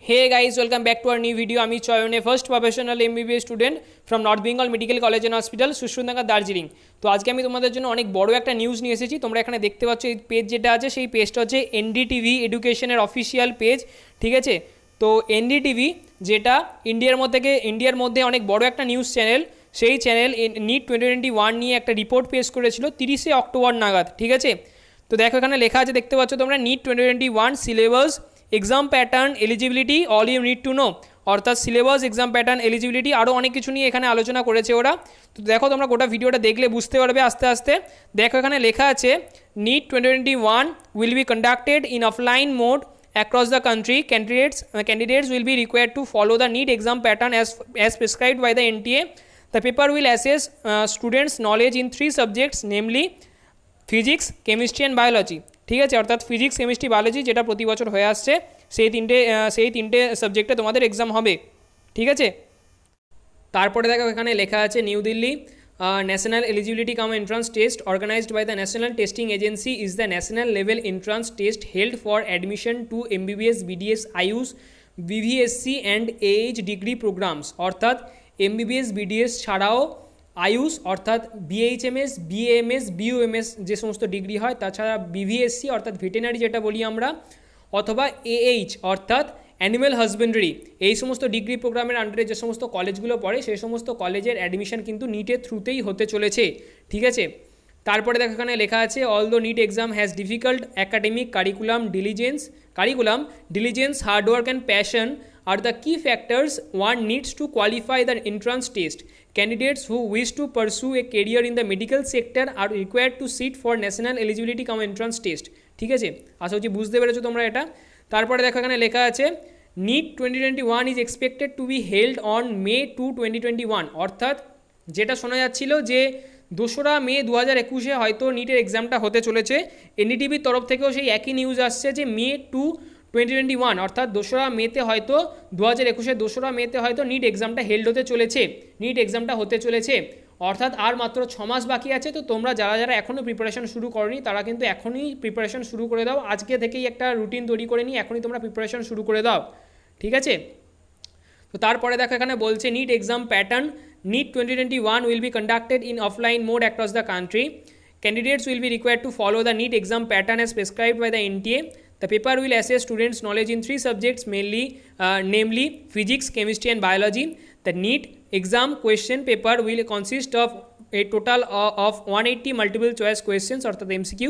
Hey guys, welcome back to our new video. আমি চয়নে first professional MBBS student from North Bengal Medical College and Hospital Sushrutanagar Darjeeling. তো আজকে আমি তোমাদের জন্য অনেক বড় একটা নিউজ নিয়ে এসেছি। তোমরা এখানে দেখতে পাচ্ছ এই পেজ যেটা আছে সেই পেজটা হচ্ছে এনডিটিভি এডুকেশনের অফিসিয়াল পেজ, ঠিক আছে। তো এনডিটিভি যেটা ইন্ডিয়ার মধ্যে অনেক বড় একটা নিউজ চ্যানেল, সেই চ্যানেল নিট 2021 নিয়ে একটা রিপোর্ট পেশ করেছিল 30শে অক্টোবর নাগাদ, ঠিক আছে। তো দেখো এখানে লেখা আছে, দেখতে পাচ্ছ তোমরা, NEET 2021 syllabus exam pattern eligibility all you need to know, অর্থাৎ সিলেবাস এক্সাম প্যাটার্ন এলিজিবিলিটি আরও অনেক কিছু নিয়ে এখানে আলোচনা করেছে ওরা। তো দেখো তোমরা গোটা ভিডিওটা দেখলে বুঝতে পারবে আস্তে আস্তে। দেখো এখানে লেখা আছে, NEET 2021 will be conducted in offline mode across the country. Candidates will be required to follow the NEET exam pattern as prescribed by the NTA. The paper will assess students' knowledge in 3 subjects, namely physics, chemistry and biology, ঠিক আছে। অর্থাৎ physics, chemistry, biology যেটা প্রতি বছর হয়ে আসছে, সেই তিনটে সাবজেক্টে তোমাদের এক্সাম হবে, ঠিক আছে। তারপরে দেখো এখানে লেখা আছে, New Delhi national eligibility cum entrance test organised by the national testing agency is the national level entrance test held for admission to MBBS, BDS, AYUSH, BVSc and H degree programmes. অর্থাৎ এমবিবিএস, বিডিএস ছাড়াও আয়ুষ অর্থাৎ BHMS, BAMS, BUMS যে সমস্ত degree হয়, তাছাড়া বিভিএসসি অর্থাৎ veterinary যেটা বলি আমরা, অথবা এএইচ অর্থাৎ অ্যানিম্যাল হাজবেন্ডারি, এই সমস্ত ডিগ্রি প্রোগ্রামের আন্ডারে যে সমস্ত কলেজগুলো পড়ে সেই সমস্ত কলেজের অ্যাডমিশন কিন্তু নিটের থ্রুতেই হতে চলেছে, ঠিক আছে। তারপরে দেখো এখানে লেখা আছে, although NEET exam has difficult academic curriculum diligence, hard work and passion are the key factors one needs to qualify the entrance test. Candidates who wish to pursue a career in the medical sector are required to sit for national eligibility cum entrance test, ঠিক আছে। আশা করছি বুঝতে পেরেছো তোমরা এটা। তারপরে দেখো এখানে লেখা আছে, NEET 2021 is expected to be held on May 2, 2021। অর্থাৎ যেটা শোনা যাচ্ছিল যে 2রা মে 2021 হয়তো নিটের এক্সামটা হতে চলেছে। এনডিটিভির তরফ থেকেও সেই একই নিউজ আসছে যে May 2, 2021 অর্থাৎ 2রা মেতে হয়তো 2021 2রা মেতে হয়তো নিট এক্সামটা হেল্ড হতে চলেছে, নিট এক্সামটা হতে চলেছে। অর্থাৎ আর মাত্র 6 মাস বাকি আছে। তো তোমরা যারা এখনও প্রিপারেশন শুরু করনি তারা কিন্তু এখনই প্রিপারেশন শুরু করে দাও, আজকে থেকেই একটা রুটিন তৈরি করে নিই, এখনই তোমরা প্রিপারেশন শুরু করে দাও, ঠিক আছে। তো তারপরে দেখো এখানে বলছে, NEET exam pattern NEET 2021 will be conducted in offline mode across the country. Candidates will be required to follow the NEET exam pattern as prescribed by the NTA. The paper will assess students' knowledge in 3 subjects, namely physics, chemistry and biology. The NEET exam question paper will consist of a total of 180 multiple choice questions or the MCQ,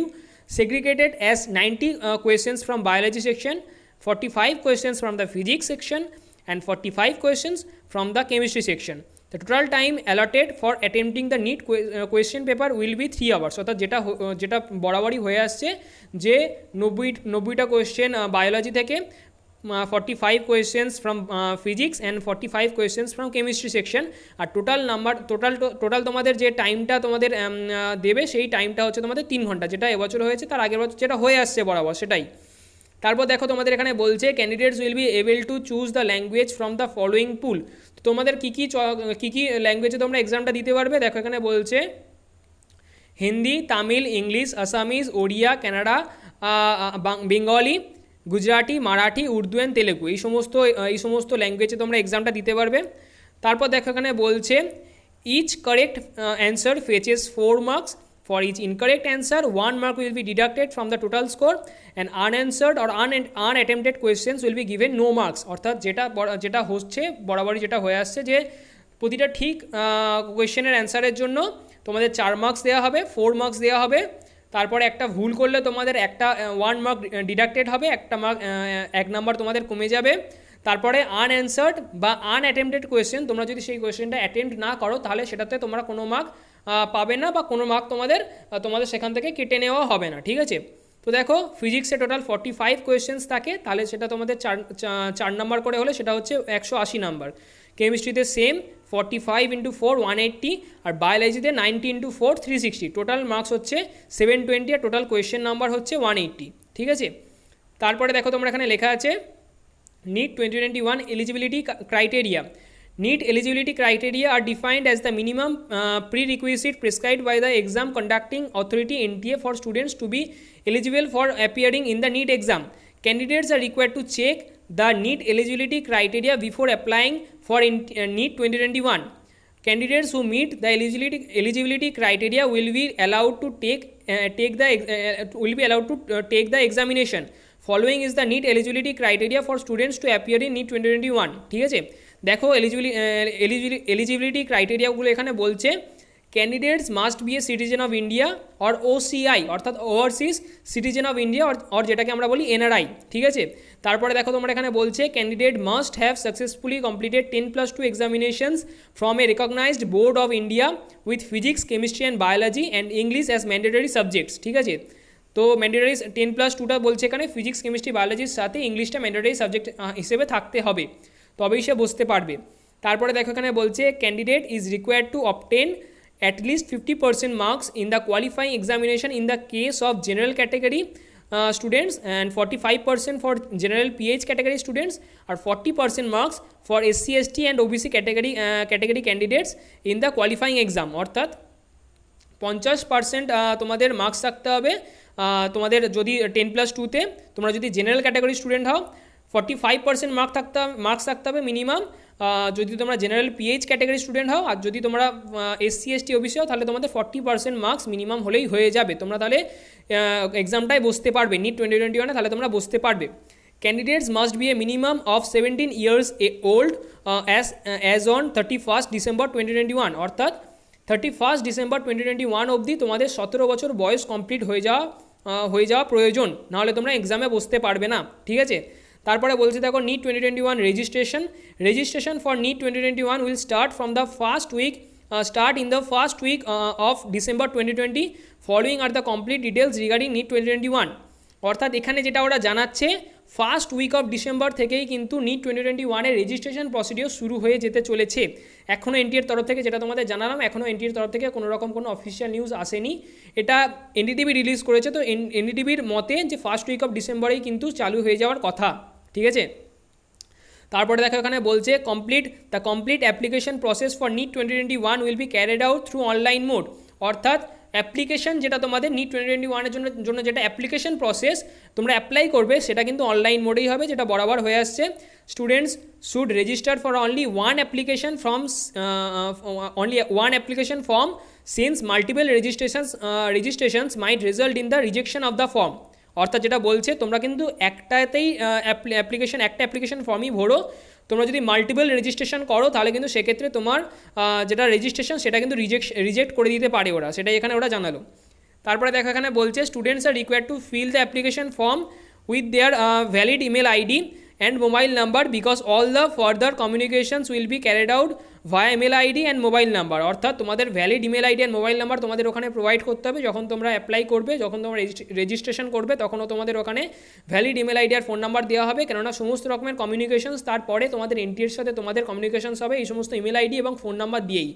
segregated as 90 questions from biology section, 45 questions from the physics section and 45 questions from the chemistry section. The total time allotted for attempting the NEET question paper will be 3 hours. অর্থাৎ যেটা বরাবরই হয়ে আসছে যে 90টা question biology থেকে, 45 questions from physics and 45 questions from chemistry section. আর total তোমাদের যে টাইমটা তোমাদের দেবে সেই টাইমটা হচ্ছে তোমাদের 3 ঘন্টা, যেটা এবছর হয়েছে, তার আগের বছর যেটা হয়ে আসছে বরাবর সেটাই। তারপর দেখো তোমাদের এখানে বলছে, candidates will be able to choose the language from the following pool. তোমাদের কী কী ল্যাঙ্গুয়েজে তোমরা এক্সামটা দিতে পারবে, দেখো এখানে বলছে, Hindi, Tamil, English, Assamese, Odia, Canada, Bengali, Gujarati, Marathi, Urdu and Telugu, এই সমস্ত ল্যাঙ্গুয়েজে তোমরা এক্সামটা দিতে পারবে। তারপর দেখো এখানে বলছে, each correct answer fetches 4 marks. For each incorrect answer, 1 mark will be deducted from the total score and unanswered or unattempted questions will be given no marks. অর্থাৎ যেটা হচ্ছে বরাবরই যেটা হয়ে আসছে যে প্রতিটা ঠিক কোয়েশ্চেনের অ্যান্সারের জন্য তোমাদের 4 মার্কস দেওয়া হবে, 4 মার্কস দেওয়া হবে। তারপরে একটা ভুল করলে তোমাদের 1 মার্ক ডিডাক্টেড হবে, 1 নাম্বার তোমাদের কমে যাবে। তারপরে আনঅ্যান্সার্ড বা আনঅ্যাটেম্পটেড কোয়েশ্চেন, তোমরা যদি সেই কোয়েশ্চেনটা অ্যাটেম্প্ট না করো তাহলে সেটাতে তোমরা কোনো মার্ক পাবে না বা কোনো মার্ক তোমাদের সেখান থেকে কেটে নেওয়া হবে না, ঠিক আছে। তো দেখো ফিজিক্সে টোটাল 45 কোয়েশ্চেন্স থাকে, তাহলে সেটা তোমাদের 4 নাম্বার করে হলে সেটা হচ্ছে 180 নাম্বার। কেমিস্ট্রিতে সেম 45 × 4 180, আর বায়োলজিতে 90 × 4 360। টোটাল মার্কস হচ্ছে 720 আর টোটাল কোয়েশ্চেন নাম্বার হচ্ছে 180, ঠিক আছে। তারপরে দেখো তোমরা এখানে লেখা আছে, NEET 2021 eligibility criteria. NEET eligibility criteria are defined as the minimum prerequisite prescribed by the exam conducting authority NTA for students to be eligible for appearing in the NEET exam. Candidates are required to check the NEET eligibility criteria before applying for NEET 2021. Candidates who meet the eligibility criteria will be allowed to take the examination. Following is the NEET eligibility criteria for students to appear in NEET 2021. ঠিক আছে, দেখো eligibility ক্রাইটেরিয়াগুলো এখানে বলছে candidates must B a citizen of India or OCI অর্থাৎ overseas citizen of India or যেটাকে আমরা বলি NRI। ঠিক আছে, তারপরে দেখো তোমরা এখানে বলছে candidate must have successfully completed 10+2 examinations from a recognized board of India with physics chemistry and biology and English as mandatory subjects. ঠিক আছে, তো ম্যান্ডেটরি 10+2টা বলছে এখানে ফিজিক্স কেমিস্ট্রি বায়োলজির সাথে ইংলিশটা ম্যান্ডেটরি সাবজেক্ট হিসেবে থাকতে হবে, তবেই সে বসতে পারবে। তারপরে দেখো এখানে বলছে candidate is required to obtain at least 50% marks in the qualifying examination in the case of general category students and 45% for general PH category students or 40% marks for SC ST and OBC category candidates in the qualifying exam। অর্থাৎ 50% তোমাদের marks থাকতে হবে তোমাদের যদি 10+2তে তোমরা যদি general category student হও, 45% marks থাকতে হবে মিনিমাম যদি তোমরা জেনারেল PH ক্যাটাগরি স্টুডেন্ট হও, আর যদি তোমরা SC ST OBC হও তাহলে তোমাদের 40% মার্কস মিনিমাম হলেই হয়ে যাবে, তোমরা তাহলে এক্সামটায় বসতে পারবে NEET 2021 তাহলে তোমরা বসতে পারবে। Candidates must B A minimum of 17 years old as on 31st December 2021। অর্থাৎ 31st December 2021 অবধি তোমাদের 17 বছর বয়স কমপ্লিট হয়ে যাওয়া প্রয়োজন, নাহলে তোমরা এক্সামে বসতে পারবে না। ঠিক আছে, তারপরে বলছে দেখো NEET 2021 registration for NEET 2021 will start from the start in the first week of December 2020 following are the complete details regarding NEET 2021। অর্থাৎ এখানে যেটা ওরা জানাচ্ছে ফার্স্ট উইক অফ ডিসেম্বর থেকেই কিন্তু NEET 2021 এর রেজিস্ট্রেশন প্রসিডিওর শুরু হয়ে যেতে চলেছে। এখনও এনটিএর তরফ থেকে যেটা তোমাদের জানালাম, এখনও এনটিএর তরফ থেকে কোনো রকম কোনো অফিসিয়াল নিউজ আসেনি, এটা এনডিটিভি রিলিজ করেছে। তো এনডিটিভির মতে যে ফার্স্ট উইক অফ ডিসেম্বরেই কিন্তু চালু হয়ে যাওয়ার কথা। ঠিক আছে, তারপরে দেখো এখানে বলছে the complete application process for NEET 2021 will be carried out through online mode. অর্থাৎ অ্যাপ্লিকেশন যেটা তোমাদের NEET 2021 জন্য যেটা অ্যাপ্লিকেশন প্রসেস তোমরা অ্যাপ্লাই করবে সেটা কিন্তু অনলাইন মোডেই হবে, যেটা বরাবর হয়ে আসছে। Students should register for only one application form since multiple registrations might result in the rejection of the form. অর্থাৎ যেটা বলছে তোমরা কিন্তু একটা অ্যাপ্লিকেশন ফর্মই ভরো, তোমরা যদি মাল্টিপল রেজিস্ট্রেশন করো তাহলে কিন্তু সেক্ষেত্রে তোমার যেটা রেজিস্ট্রেশন সেটা কিন্তু রিজেক্ট করে দিতে পারে ওরা, সেটাই এখানে ওরা জানালো। তারপরে দেখো এখানে বলছে students are required to fill the application form with their valid email ID and mobile number because all the further communications will be carried out via email ID and mobile number। অর্থাৎ তোমাদের valid email ID and mobile number তোমাদের ওখানে provide করতে হবে যখন তোমরা apply করবে, যখন তোমরা রেজিস্ট্রেশন করবে তখনও তোমাদের ওখানে ভ্যালিড ইমেল আইডি আর ফোন নাম্বার দেওয়া হবে, কেননা সমস্ত রকমের কমিউনিকেশনস তারপরে তোমাদের এনটিএর সাথে তোমাদের কমিউনিকেশনস হবে এই সমস্ত ইমেল আইডি এবং ফোন নাম্বার দিয়েই,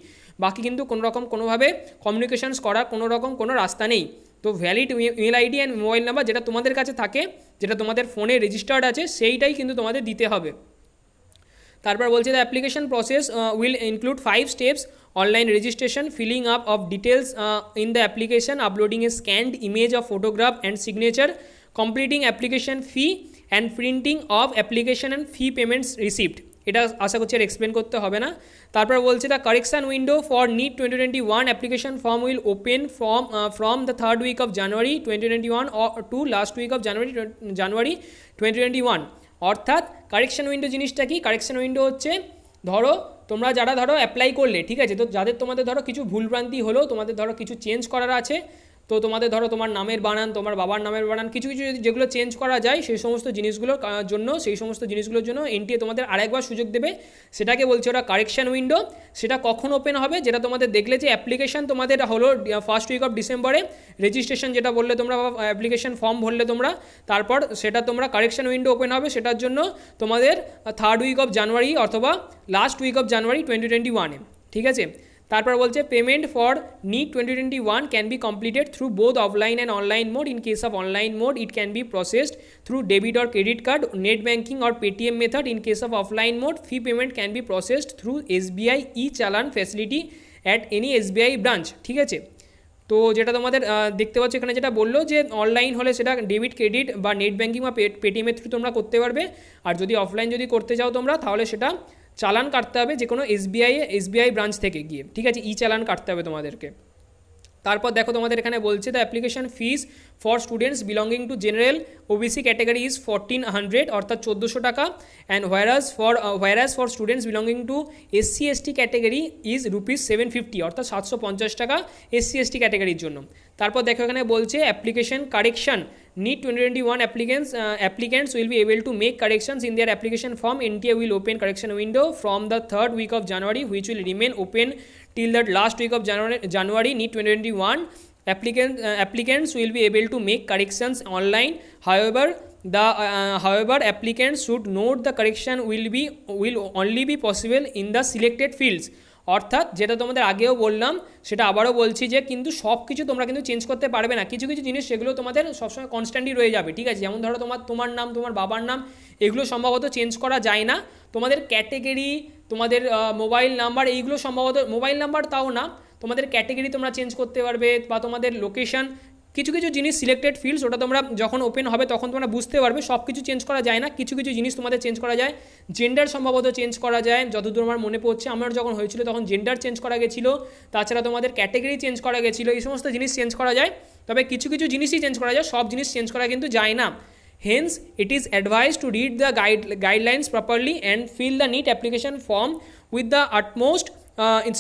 বাকি কিন্তু কোনোভাবে কমিউনিকেশনস করার কোনো রাস্তা নেই। তো valid email ID and mobile number যেটা তোমাদের কাছে থাকে, যেটা তোমাদের ফোনে রেজিস্টার্ড আছে, সেইটাই কিন্তু তোমাদের দিতে হবে। তারপর বলছে the application process will include 5 steps: online registration, filling up of details in the application, uploading A scanned image of photograph and signature, completing application fee and printing of application and fee payments receipt. এটা আশা করছি আর explain করতে হবে না। তারপর বলছে the correction window for NEET 2021 application form will open from the third week of January 2021 to last week of January 2021। অর্থাৎ correction window জিনিসটা কি? কারেকশন উইন্ডো হচ্ছে তোমরা যারা অ্যাপ্লাই করলে, ঠিক আছে, তো তোমাদের কিছু ভুলভ্রান্তি হলো, তোমাদের কিছু চেঞ্জ করার আছে, তো তোমাদের তোমার নামের বানান, তোমার বাবার নামের বানান, কিছু যেগুলো চেঞ্জ করা যায় সেই সমস্ত জিনিসগুলোর জন্য এনটিএ তোমাদের আরেকবার সুযোগ দেবে, সেটাকে বলছে ওরা কারেকশন উইন্ডো। সেটা কখন ওপেন হবে? যেটা তোমাদের দেখলে যে অ্যাপ্লিকেশন তোমাদের হলো ফার্স্ট উইক অফ ডিসেম্বরে, রেজিস্ট্রেশন যেটা বললে তোমরা, অ্যাপ্লিকেশন ফর্ম ভরলে তোমরা, তারপর সেটা তোমরা কারেকশন উইন্ডো ওপেন হবে, সেটার জন্য তোমাদের থার্ড উইক অফ জানুয়ারি অথবা লাস্ট উইক অফ জানুয়ারি 2021-এ। ঠিক আছে, তারপর বলছে payment for NEET 2021 can be completed through both offline and online mode. In case of online mode it can be processed through debit or credit card, net banking or Paytm method. In case of offline mode fee payment can be processed through SBI ই চালান facility at any SBI branch. ঠিক আছে, তো যেটা তোমাদের দেখতে পাচ্ছ এখানে যেটা বললো যে অনলাইন হলে সেটা ডেবিট ক্রেডিট বা নেট ব্যাঙ্কিং বা পেটিএমের থ্রু তোমরা করতে পারবে, আর যদি অফলাইন যদি করতে চাও তোমরা তাহলে সেটা চালান কাটতে হবে যে কোনো এসবিআই ব্রাঞ্চ থেকে গিয়ে, ঠিক আছে, চালান কাটতে হবে তোমাদেরকে। তারপর দেখো তোমাদের এখানে বলছে the application fees for students belonging to general OBC category is 1400 অর্থাৎ 1400 টাকা, and whereas for students belonging to SC ST category is rupees 750 অর্থাৎ 750 টাকা এসসি এসটি ক্যাটাগরির জন্য। তারপর দেখো এখানে বলছে application correction NEET 2021 applicants will be able to make corrections in their application form. NTA will open correction window from the third week of January, which will remain open till the last week of January NEET 2021. Applicants will be able to make corrections online. However, applicants should note the correction will only be possible in the selected fields. অর্থাৎ যেটা তোমাদের আগেও বললাম সেটা আবারও বলছি যে কিন্তু সব কিছু তোমরা কিন্তু চেঞ্জ করতে পারবে না, কিছু কিছু জিনিস সেগুলো তোমাদের সবসময় কনস্ট্যান্টই রয়ে যাবে, ঠিক আছে। যেমন ধরো তোমার নাম, তোমার বাবার নাম, এগুলো সম্ভবত চেঞ্জ করা যায় না। তোমাদের ক্যাটেগরি, তোমাদের মোবাইল নাম্বার, এইগুলো সম্ভবত, মোবাইল নাম্বার তাও না, তোমাদের ক্যাটেগরি তোমরা চেঞ্জ করতে পারবে, বা তোমাদের লোকেশন, কিছু কিছু জিনিস সিলেক্টেড ফিল্ডস, ওটা তোমরা যখন ওপেন হবে তখন তোমরা বুঝতে পারবে সব কিছু চেঞ্জ করা যায় না, কিছু কিছু জিনিস তোমাদের চেঞ্জ করা যায়। জেন্ডার সম্ভবত চেঞ্জ করা যায়, যতদূর আমার মনে পড়ছে, আমার যখন হয়েছিল তখন জেন্ডার চেঞ্জ করা গেছিলো, তাছাড়া তোমাদের ক্যাটেগরি চেঞ্জ করা গেছিলো, এই সমস্ত জিনিস চেঞ্জ করা যায়, তবে কিছু কিছু জিনিসই চেঞ্জ করা যায়, সব জিনিস চেঞ্জ করা কিন্তু যায় না। Hence, it is advised to read the guidelines properly and fill the NEET application form with the utmost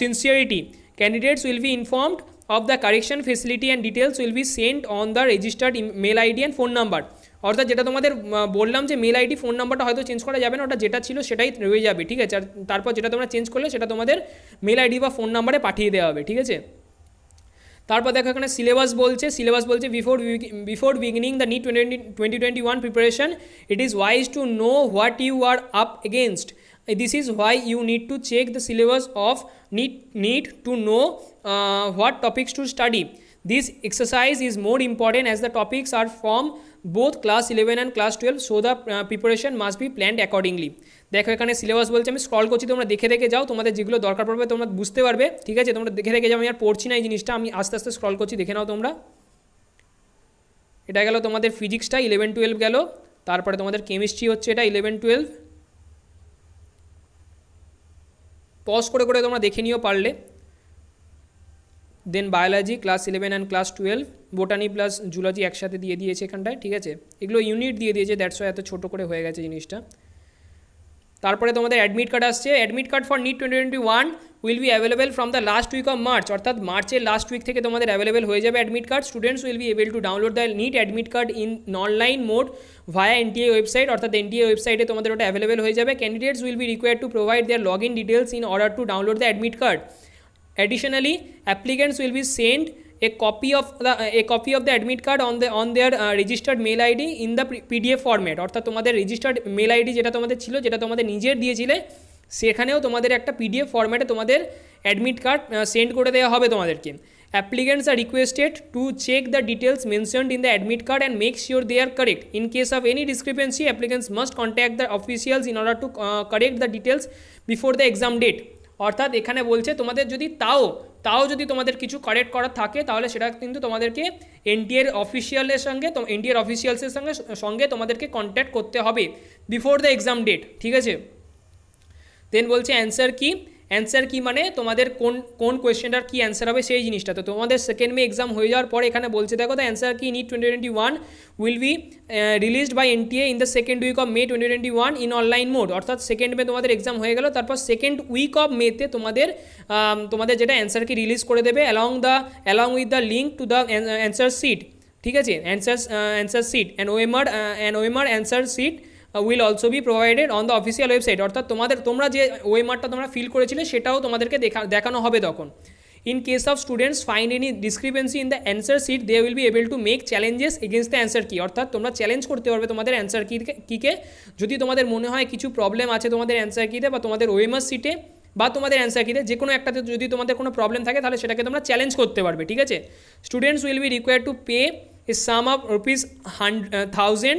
sincerity. Candidates will be informed of the correction facility and details will be sent on the registered mail ID and phone number. অর্থাৎ যেটা তোমাদের বললাম যে mail ID phone নাম্বারটা হয়তো change করা যাবে না, ওটা যেটা ছিল সেটাই রয়ে যাবে, ঠিক আছে। আর তারপর যেটা তোমরা চেঞ্জ করলে সেটা তোমাদের মেল আইডি বা ফোন নাম্বারে পাঠিয়ে দেওয়া হবে, ঠিক আছে। তারপর দেখো এখানে সিলেবাস বলছে before beginning the NEET 2021 preparation it is wise to know what you are up against. This is why you need to check the syllabus of NEET to know what topics to study. This exercise is more important as the topics are from both class 11 and class 12, so the preparation must be planned accordingly. দেখো এখানে syllabus বলছে, আমি scroll করছি, তোমরা দেখে দেখে যাও, তোমাদের যেগুলো দরকার পড়বে তোমরা বুঝতে পারবে, ঠিক আছে। তোমরা দেখে দেখে যাও, আমি আর পড়ছি না এই জিনিসটা, আমি আস্তে আস্তে স্ক্রল করছি, দেখে নাও তোমরা। এটা গেল তোমাদের ফিজিক্সটা 11-12 গেল, তারপরে তোমাদের কেমিস্ট্রি হচ্ছে এটা 11-12, পজ করে করে তোমরা দেখে নিও পারলে। Then biology class 11 and class 12, botany plus zoology একসাথে দিয়ে দিয়েছে এখানটায়, ঠিক আছে। এগুলো ইউনিট দিয়ে দিয়েছে, দ্যাটস ওয়াই এত ছোটো করে হয়ে গেছে জিনিসটা। তারপরে তোমাদের অ্যাডমিট কার্ড আসছে। Admit card for NEET 2021 will be available from the last week of March, অর্থাৎ মার্চের লাস্ট উইক থেকে তোমাদের অ্যাভেলেবেল হয়ে যাবে admit card. Students will be able to download the NEET admit card in online mode via NTA website, অর্থাৎ NTA ওয়েবসাইটে তোমাদের ওটা অ্যাভেলেবেল হয়ে যাবে। Candidates will be required to provide their log in details in order to download the admit card. Additionally, applicants will be sent a copy of the admit card on their registered mail ID in the PDF format, অর্থাৎ তোমাদের registered mail ID যেটা তোমাদের ছিল, যেটা তোমাদের নিজের দিয়েছিলে, সেখানেও তোমাদের একটা PDF ফরম্যাটে তোমাদের অ্যাডমিট কার্ড সেন্ড করে দেওয়া হবে তোমাদেরকে। Applicants are requested to check the details mentioned in the admit card and make sure they are correct. In case of any discrepancy, applicants must contact the officials in order to correct the details before the exam date. অর্থাৎ এখানে বলছে তোমাদের যদি তাও যদি তোমাদের কিছু correct করার থাকে তাহলে সেটা কিন্তু তোমাদেরকে NTA অফিসিয়ালসের সঙ্গে তোমাদেরকে কন্ট্যাক্ট করতে হবে বিফোর দ্য এক্সাম ডেট, ঠিক আছে। দেন বলছে অ্যান্সার কি মানে তোমাদের কোন কোয়েশ্চেনটার কি অ্যান্সার হবে সেই জিনিসটা। তো তোমাদের সেকেন্ড মে এক্সাম হয়ে যাওয়ার পরে এখানে বলছে দেখো the answer key NEET 2021 will be released by NTA in the second week of May 2021 in online mode, অর্থাৎ সেকেন্ড মে তোমাদের এক্সাম হয়ে গেল, তারপর সেকেন্ড উইক অফ মেতে তোমাদের যেটা অ্যান্সার কি রিলিজ করে দেবে along with the link to the answer sheet, ঠিক আছে। Answer sheet and OMR answer sheet will also be provided on the official website, অর্থাৎ তোমরা যে ওএমআরটা তোমরা ফিল করেছিলে সেটাও তোমাদেরকে দেখানো হবে তখন। In case of students find any discrepancy in the answer sheet, they will be able to make challenges against the answer key, অর্থাৎ তোমরা চ্যালেঞ্জ করতে পারবে তোমাদের অ্যান্সার কিকে যদি তোমাদের মনে হয় কিছু প্রবলেম আছে তোমাদের অ্যান্সার কিতে বা তোমাদের ওএমআর শিটে বা তোমাদের অ্যান্সার কিতে, যে কোনো একটাতে যদি তোমাদের কোনো প্রবলেম থাকে তাহলে সেটাকে তোমরা চ্যালেঞ্জ করতে পারবে, ঠিক আছে। Students will be required to pay a sum of rupees 1,000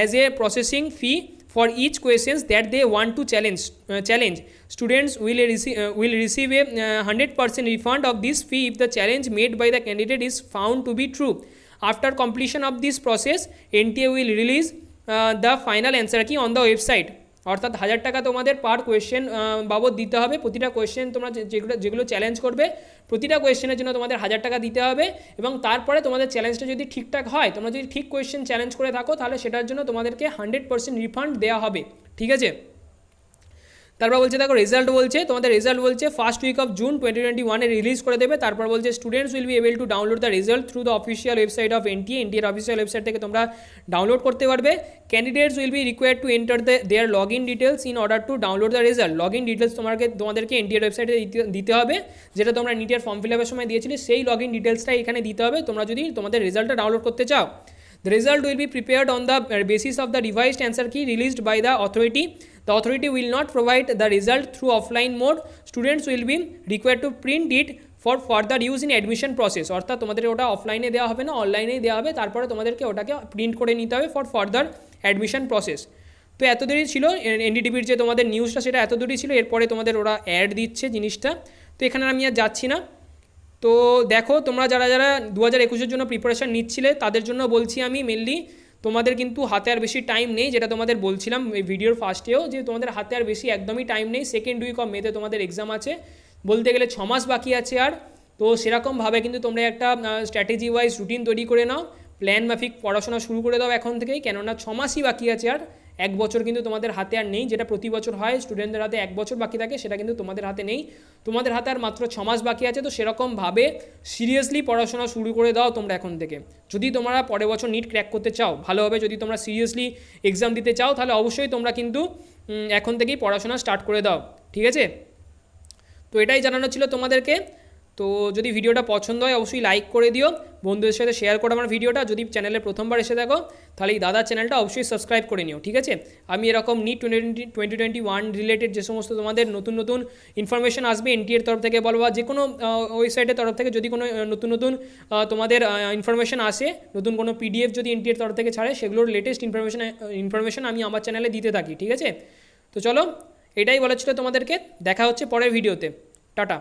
as a processing fee for each questions that they want to challenge. Students will receive a 100% refund of this fee if the challenge made by the candidate is found to be true. After completion of this process, NTA will release the final answer key on the website. অর্থাৎ 1000 টাকা তোমাদের পার question বাবদ দিতে হবে। প্রতিটা question তোমরা যেগুলো challenge করবে প্রতিটা কোয়েশ্চেনের জন্য তোমাদের 1000 টাকা দিতে হবে, এবং তারপরে তোমাদের চ্যালেঞ্জটা যদি ঠিকঠাক হয়, তোমরা যদি ঠিক কোয়েশ্চেন চ্যালেঞ্জ করে থাকো, তাহলে সেটার জন্য তোমাদেরকে 100% রিফান্ড দেওয়া হবে। ঠিক আছে, তারপর বলছে দেখো রেজাল্ট বলছে, তোমাদের রেজাল্ট বলছে first week of June 2021 release করে দেবে। তারপর বলছে students will be able to download the result through the official website of এনটিএর অফিসিয়াল ওয়েবসাইট থেকে তোমরা ডাউনলোড করতে পারবে। Candidates will be required to enter their log in details in order to download the result. Log in details তোমাদেরকে এনটিএর ওয়েবসাইটে দিতে হবে, যেটা তোমরা নিটের ফর্ম ফিল আপের সময় দিয়েছিলে, সেই লগ ইন ডিটেলসটা এখানে দিতে হবে তোমরা যদি তোমাদের রেজাল্টটা ডাউনলোড করতে চাও। The result will be prepared on the basis of the revised answer key released by the authority. The authority will not provide the result through offline mode. Students will be required to print it for further use in admission process. অর্থাৎ তোমাদের ওটা অফলাইনে দেওয়া হবে না, অনলাইনেই দেওয়া হবে, তারপরে তোমাদেরকে ওটাকে প্রিন্ট করে নিতে হবে ফর ফার্দার অ্যাডমিশন প্রসেস। তো এত দেরি ছিল এনডিটিভির যে তোমাদের নিউজটা, সেটা এত দূরই ছিল। এরপরে তোমাদের ওরা অ্যাড দিচ্ছে জিনিসটা, তো এখানে আমি আর যাচ্ছি না। তো দেখো তোমরা যারা 2021-এর জন্য প্রিপারেশান নিচ্ছিলে তাদের জন্য বলছি আমি মেনলি, তোমাদের কিন্তু হাতে আর বেশি টাইম নেই, যেটা তোমাদের বলছিলাম এই ভিডিওর ফার্স্টেও, যে তোমাদের হাতে আর বেশি একদমই টাইম নেই। সেকেন্ড উইক অফ মেতে তোমাদের এক্সাম আছে, বলতে গেলে 6 মাস বাকি আছে আর। তো সেরকমভাবে কিন্তু তোমরা একটা স্ট্র্যাটেজি ওয়াইজ রুটিন তৈরি করে নাও, প্ল্যান মাফিক পড়াশোনা শুরু করে দাও এখন থেকেই, কেননা 6 মাসই বাকি আছে আর, 1 বছর কিন্তু তোমাদের হাতে আর নেই। যেটা প্রতি বছর হয় স্টুডেন্টদের হাতে 1 বছর বাকি থাকে, সেটা কিন্তু তোমাদের হাতে নেই। তোমাদের হাতে আর মাত্র 6 মাস বাকি আছে। তো সেরকমভাবে সিরিয়াসলি পড়াশোনা শুরু করে দাও তোমরা এখন থেকে, যদি তোমরা পরের বছর নিট ক্র্যাক করতে চাও ভালোভাবে, যদি তোমরা সিরিয়াসলি এক্সাম দিতে চাও, তাহলে অবশ্যই তোমরা কিন্তু এখন থেকেই পড়াশোনা স্টার্ট করে দাও। ঠিক আছে, তো এটাই জানানো ছিল তোমাদেরকে। তো যদি ভিডিওটা পছন্দ হয় অবশ্যই লাইক করে দিও, বন্ধুদের সাথে শেয়ার করো আমার ভিডিওটা। যদি চ্যানেলে প্রথমবার এসে থাকো তাহলে এই দাদার চ্যানেলটা অবশ্যই সাবস্ক্রাইব করে নিও। ঠিক আছে, আমি এরকম নিট 2021 রিলেটেড যে সমস্ত তোমাদের নতুন নতুন ইনফরমেশন আসবে এনটিএর তরফ থেকে বলো, বা যে কোনো ওয়েবসাইটের তরফ থেকে যদি কোনো নতুন তোমাদের ইনফরমেশন আসে, নতুন কোনো পিডিএফ যদি এনটিএর তরফ থেকে ছাড়ে, সেগুলোর লেটেস্ট ইনফরমেশন আমি আমার চ্যানেলে দিতে থাকি। ঠিক আছে, তো চলো এটাই বলা ছিল তোমাদেরকে, দেখা হচ্ছে পরের ভিডিওতে, টাটা।